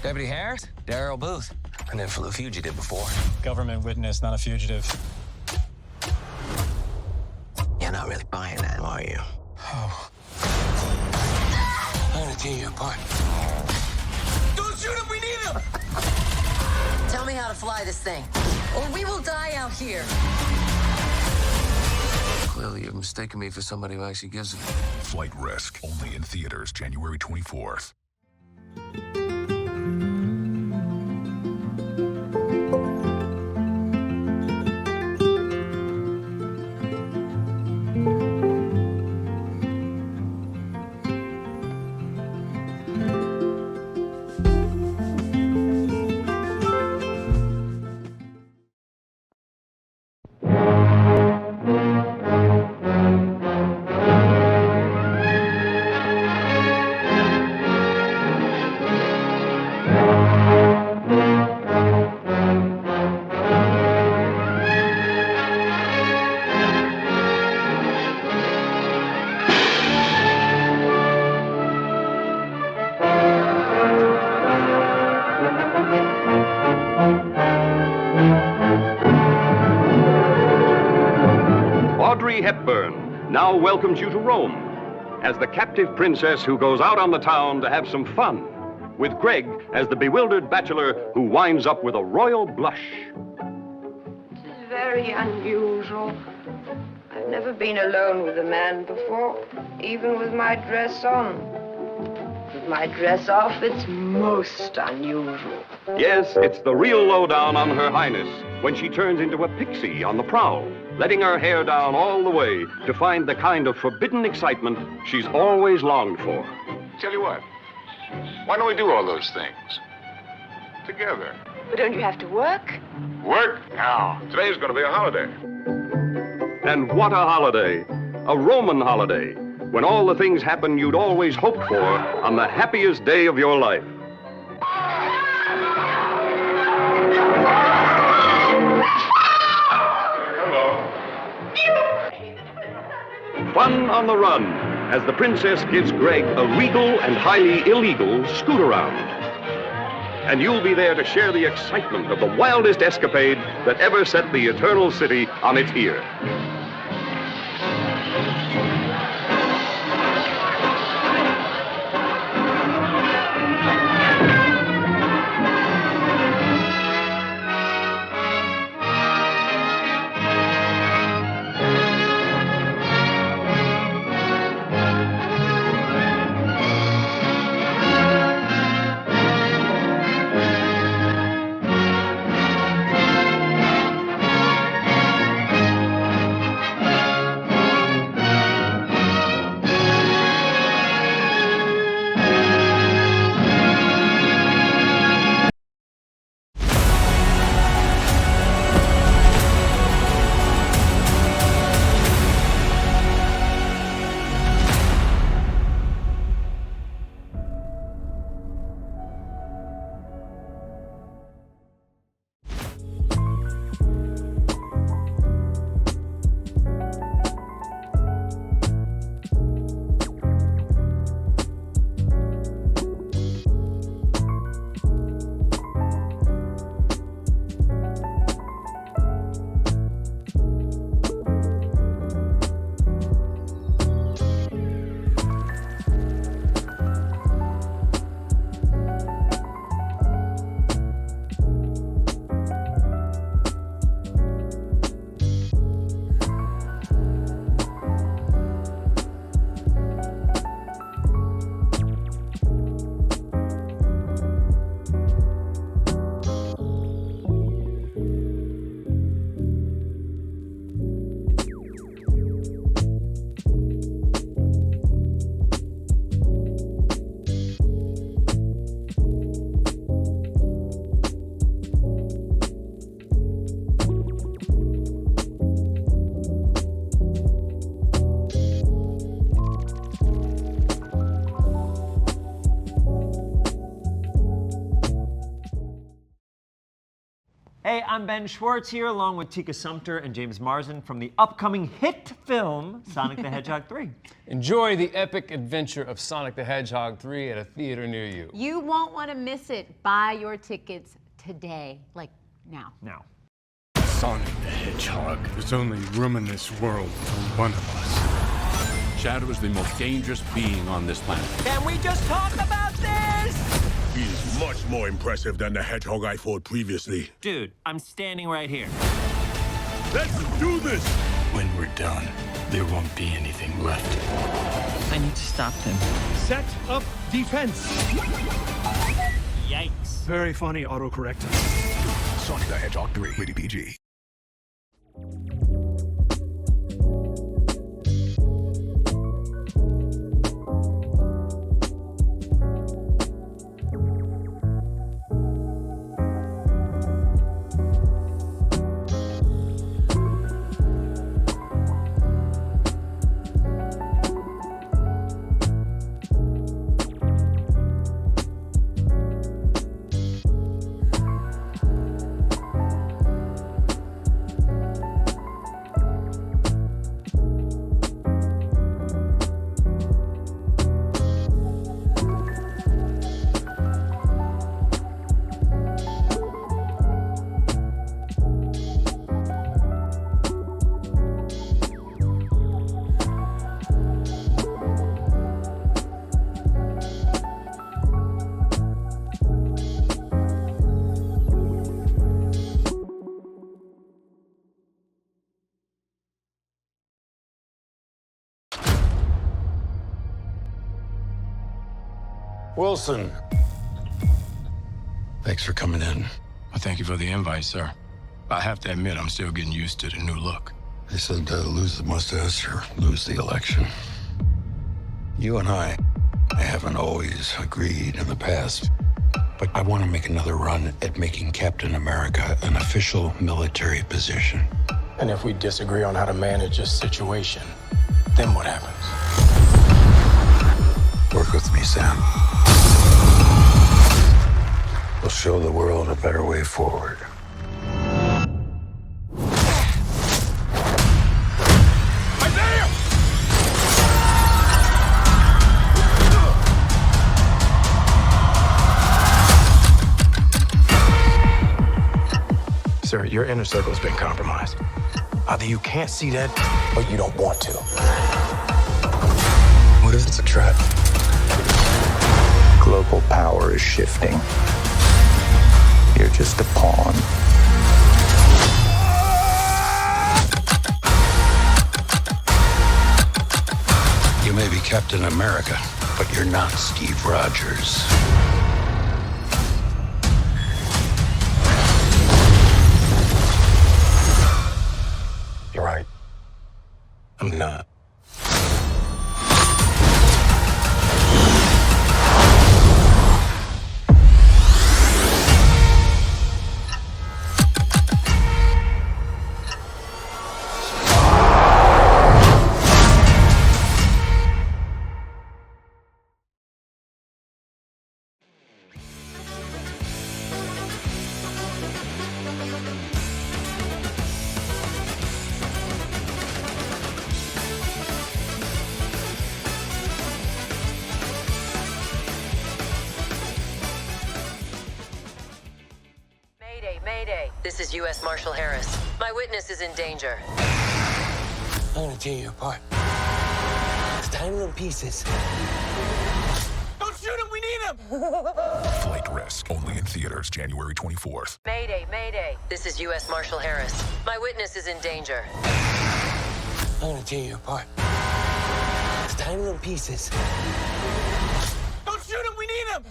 Deputy Harris, Darrell Booth. I never flew a fugitive before. Government witness, not a fugitive. You're not really buying that, are you? Oh. I'm gonna tear you apart. Don't shoot him, we need him! Tell me how to fly this thing, or we will die out here. Clearly, you're mistaking me for somebody who actually gives a... Flight Risk, only in theaters January 24th. Hepburn now welcomes you to Rome as the captive princess who goes out on the town to have some fun, with Greg as the bewildered bachelor who winds up with a royal blush. This is very unusual. I've never been alone with a man before, even with my dress on. With my dress off, it's most unusual. Yes, it's the real lowdown on Her Highness when she turns into a pixie on the prowl, letting her hair down all the way to find the kind of forbidden excitement she's always longed for. Tell you what, why don't we do all those things together? But don't you have to work? Work? Now, today's going to be a holiday. And what a holiday, a Roman holiday, when all the things happen you'd always hoped for on the happiest day of your life. Fun on the run, as the princess gives Greg a regal and highly illegal scoot-around. And you'll be there to share the excitement of the wildest escapade that ever set the Eternal City on its ear. Hey, I'm Ben Schwartz here, along with Tika Sumpter and James Marsden from the upcoming hit film, Sonic the Hedgehog 3. Enjoy the epic adventure of Sonic the Hedgehog 3 at a theater near you. You won't want to miss it. Buy your tickets today, like now. Now. Sonic the Hedgehog. There's only room in this world for one of us. Shadow is the most dangerous being on this planet. Can we just talk about this? He is much more impressive than the hedgehog I fought previously. Dude, I'm standing right here. Let's do this! When we're done, there won't be anything left. I need to stop them. Set up defense! Yikes. Very funny autocorrect. Sonic the Hedgehog 3, rated PG. Wilson. Thanks for coming in. I thank you for the invite, sir. I have to admit, I'm still getting used to the new look. They said lose the mustache or lose the election. You and I haven't always agreed in the past, but I want to make another run at making Captain America an official military position. And if we disagree on how to manage this situation, then what happens? Work with me, Sam. We'll show the world a better way forward. Sir, your inner circle has been compromised. Either you can't see that, or you don't want to. What if it's a trap? Global power is shifting. You're just a pawn. You may be Captain America, but you're not Steve Rogers. You're right. I'm not. Mayday. This is U.S. Marshal Harris. My witness is in danger. I'm gonna tear you apart. It's tiny little pieces. Don't shoot him, we need him! Flight Risk, only in theaters January 24th. Mayday. This is U.S. Marshal Harris. My witness is in danger. I'm gonna tear you apart. It's tiny little pieces. Don't shoot him, we need him!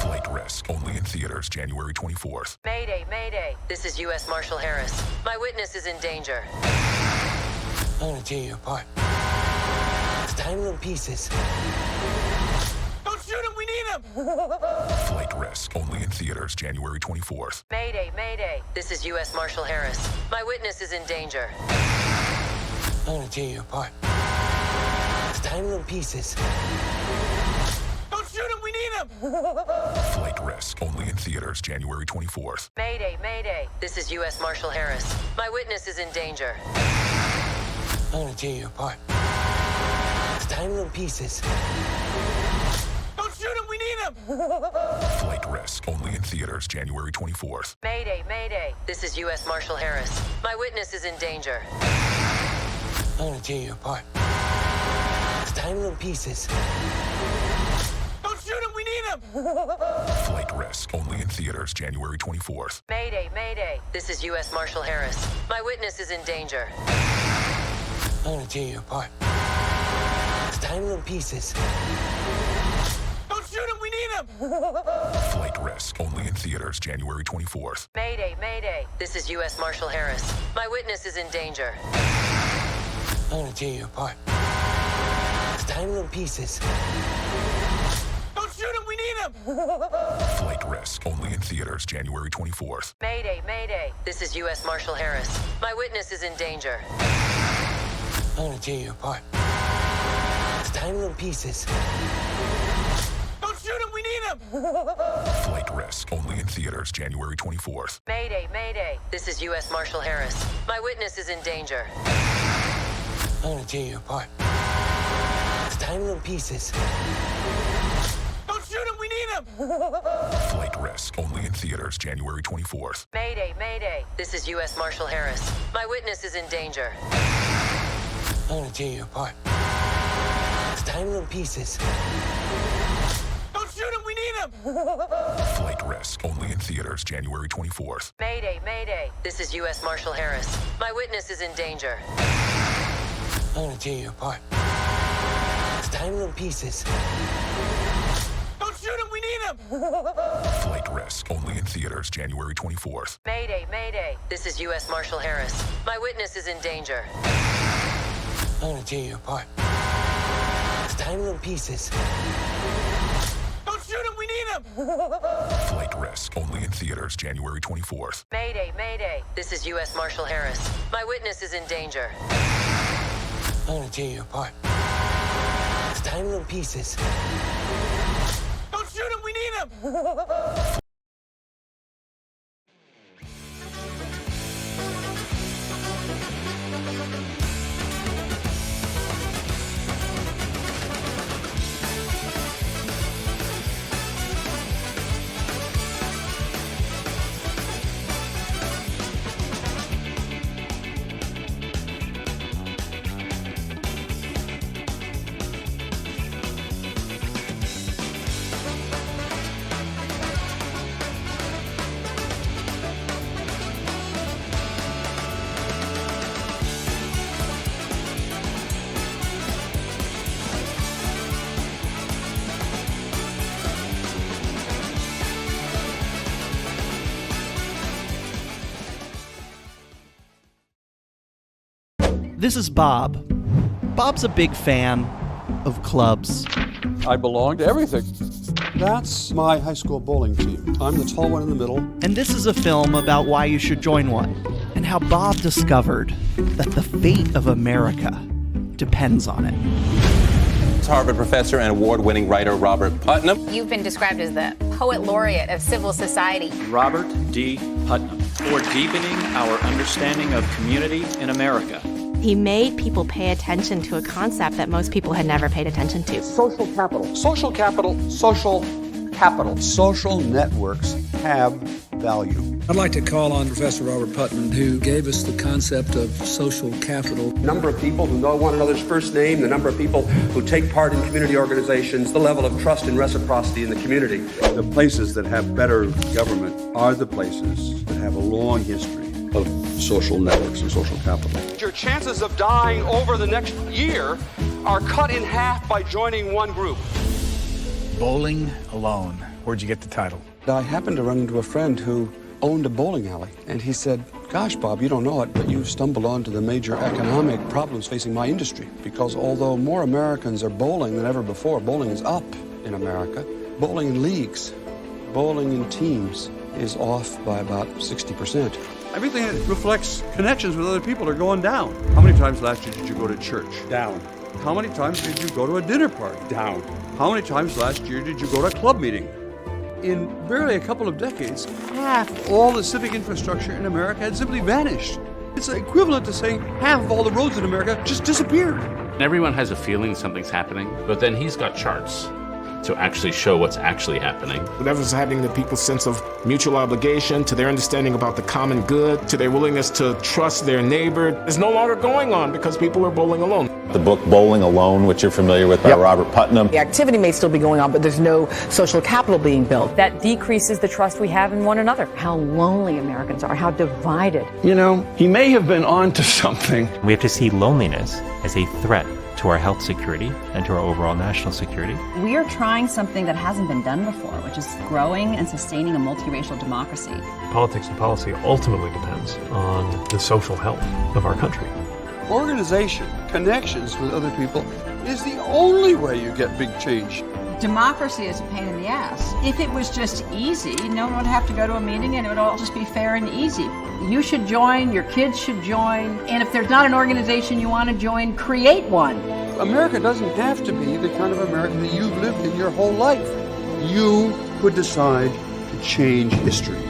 Flight Risk, only in theaters January 24th. Mayday. This is U.S. Marshal Harris. My witness is in danger. I'm gonna tear you apart. It's tiny little pieces. Don't shoot him, we need him! Flight Risk, only in theaters January 24th. Mayday. This is U.S. Marshal Harris. My witness is in danger. I'm gonna tear you apart. It's tiny little pieces. Don't shoot him, we need him! Flight Risk, only in in theaters January 24th. Mayday, mayday. This is U.S. Marshal Harris. My witness is in danger. I want to tear you apart. It's tiny little pieces. Don't shoot him, we need him! Flight Risk, only in theaters January 24th. Mayday, mayday. This is U.S. Marshal Harris. My witness is in danger. I want to tear you apart. It's tiny little pieces. Don't shoot him, we need him! Flight Risk, only in theaters January 24th. Mayday, mayday. This is U.S. Marshal Harris. My witness is in danger. I want to tear you apart. It's tiny little pieces. Don't shoot him, we need him! Flight Risk, only in theaters January 24th. Mayday, mayday. This is U.S. Marshal Harris. My witness is in danger. I want to tear you apart. It's tiny little pieces. Don't shoot him, we need him! Flight Risk, only in theaters January 24th. Mayday, mayday. This is U.S. Marshal Harris. My witness is in danger. I want to tear you apart. It's tiny little pieces. Don't shoot him, we need him! Flight Risk, only in theaters January 24th. Mayday, mayday. This is U.S. Marshal Harris. My witness is in danger. I want to tear you apart. It's tiny little pieces. Don't shoot him, we need him! Flight Risk, only in theaters January 24th. Mayday, mayday. This is U.S. Marshal Harris. My witness is in danger. I want to tear you apart. It's tiny little pieces. Don't shoot him, we need him! Flight Risk, only in theaters January 24th. Mayday, mayday. This is U.S. Marshal Harris. My witness is in danger. I want to tear you apart. It's tiny little pieces. Don't shoot him, we need him! Flight Risk, only in theaters January 24th. Mayday, mayday. This is U.S. Marshal Harris. My witness is in danger. I want to tear you apart. It's tiny little pieces. Don't shoot him, we need him! Flight Risk, only in theaters January 24th. Mayday, mayday. This is U.S. Marshal Harris. My witness is in danger. I want to tear you apart. It's tiny little pieces. Don't shoot him, we need him! This is Bob. Bob's a big fan of clubs. I belong to everything. That's my high school bowling team. I'm the tall one in the middle. And this is a film about why you should join one, and how Bob discovered that the fate of America depends on it. It's Harvard professor and award-winning writer Robert Putnam. You've been described as the poet laureate of civil society. Robert D. Putnam, for deepening our understanding of community in America. He made people pay attention to a concept that most people had never paid attention to. Social capital. Social capital. Social capital. Social networks have value. I'd like to call on Professor Robert Putnam, who gave us the concept of social capital. Number of people who know one another's first name, the number of people who take part in community organizations, the level of trust and reciprocity in the community. The places that have better government are the places that have a long history of social networks and social capital. Your chances of dying over the next year are cut in half by joining one group. Bowling Alone. Where'd you get the title? I happened to run into a friend who owned a bowling alley, and he said, "Gosh, Bob, you don't know it, but you've stumbled onto the major economic problems facing my industry, because although more Americans are bowling than ever before, bowling is up in America. Bowling in leagues, bowling in teams is off by about 60%. Everything that reflects connections with other people are going down. How many times last year did you go to church? Down. How many times did you go to a dinner party? Down. How many times last year did you go to a club meeting? in barely a couple of decades, half all the civic infrastructure in America had simply vanished. It's equivalent to saying half of all the roads in America just disappeared. Everyone has a feeling something's happening, but then he's got charts to actually show what's actually happening. Whatever's happening to people's sense of mutual obligation, to their understanding about the common good, to their willingness to trust their neighbor, is no longer going on because people are bowling alone. The book Bowling Alone, which you're familiar with, by Robert Putnam. The activity may still be going on, but there's no social capital being built. That decreases the trust we have in one another. How lonely Americans are, how divided. You know, he may have been onto something. We have to see loneliness as a threat to our health security and to our overall national security. We are trying something that hasn't been done before, which is growing and sustaining a multiracial democracy. Politics and policy ultimately depends on the social health of our country. Organization, connections with other people, is the only way you get big change. Democracy is a pain in the ass. If it was just easy, no one would have to go to a meeting and it would all just be fair and easy. You should join, your kids should join, and if there's not an organization you want to join, create one. America doesn't have to be the kind of America that you've lived in your whole life. You could decide to change history.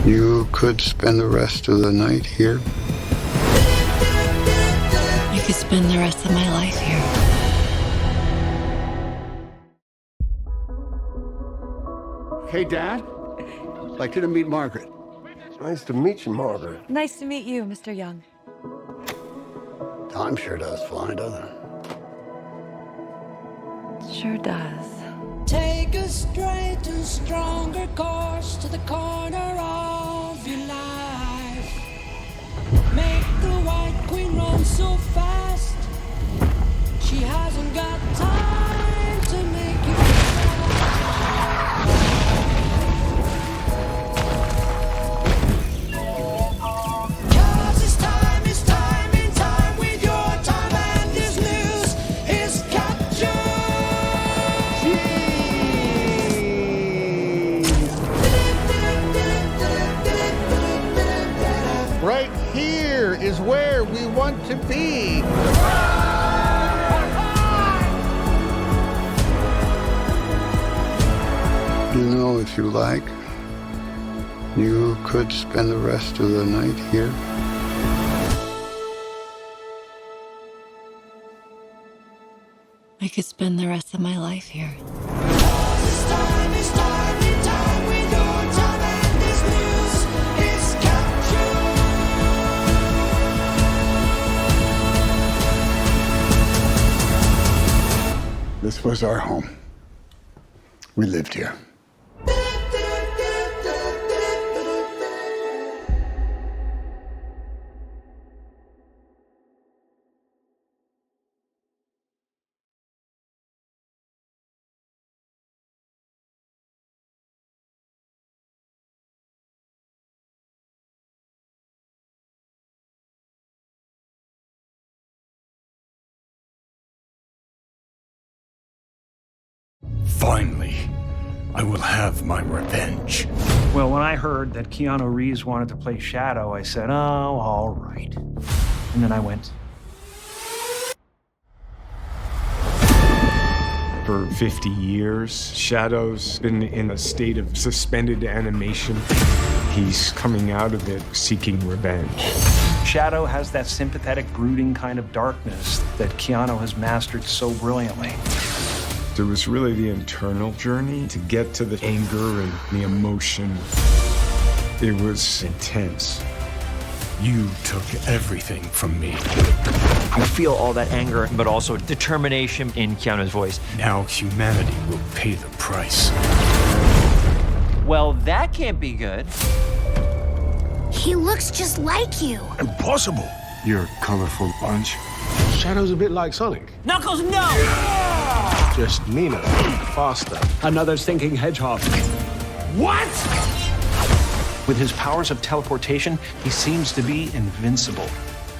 You could spend the rest of the night here. I could spend the rest of my life here. Hey, Dad. I'd like you to meet Margaret. Nice to meet you, Margaret. Nice to meet you, Mr. Young. Time sure does fly, doesn't it? Sure does. Take a straight and stronger course to the corner of your life. Make the White Queen run so fast. She hasn't got time to make you Cause it's time with your time, and this news is captured. Right here is where we want to be. You know, if you like, you could spend the rest of the night here. I could spend the rest of my life here. This was our home. We lived here. Finally, I will have my revenge. Well, when I heard that Keanu Reeves wanted to play Shadow, I said, oh, all right. And then I went. For 50 years, Shadow's been in a state of suspended animation. He's coming out of it seeking revenge. Shadow has that sympathetic, brooding kind of darkness that Keanu has mastered so brilliantly. There was really the internal journey to get to the anger and the emotion. It was intense. You took everything from me. You feel all that anger, but also determination in Keanu's voice. Now humanity will pay the price. Well, that can't be good. He looks just like you. Impossible. You're a colorful bunch. Shadow's a bit like Sonic. Knuckles, no! Just meaner, faster. Another thinking hedgehog. What? With his powers of teleportation, he seems to be invincible.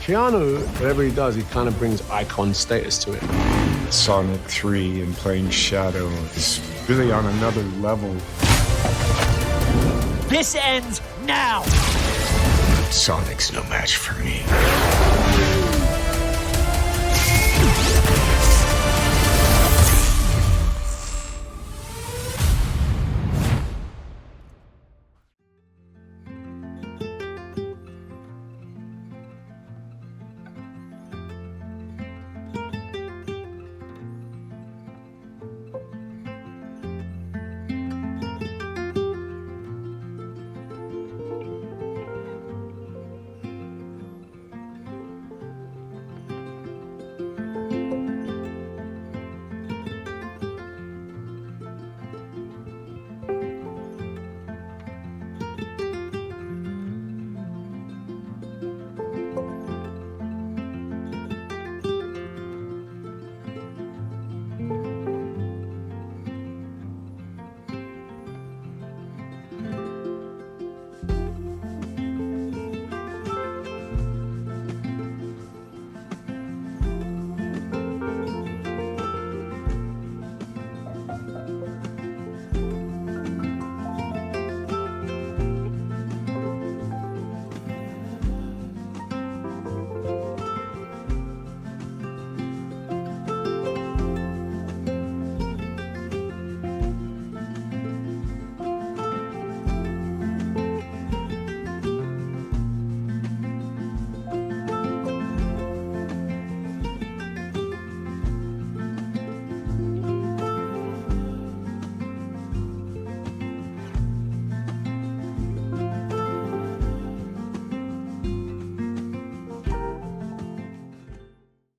Keanu, whatever he does, he kind of brings icon status to it. Sonic 3 and playing Shadow is really on another level. This ends now! Sonic's no match for me.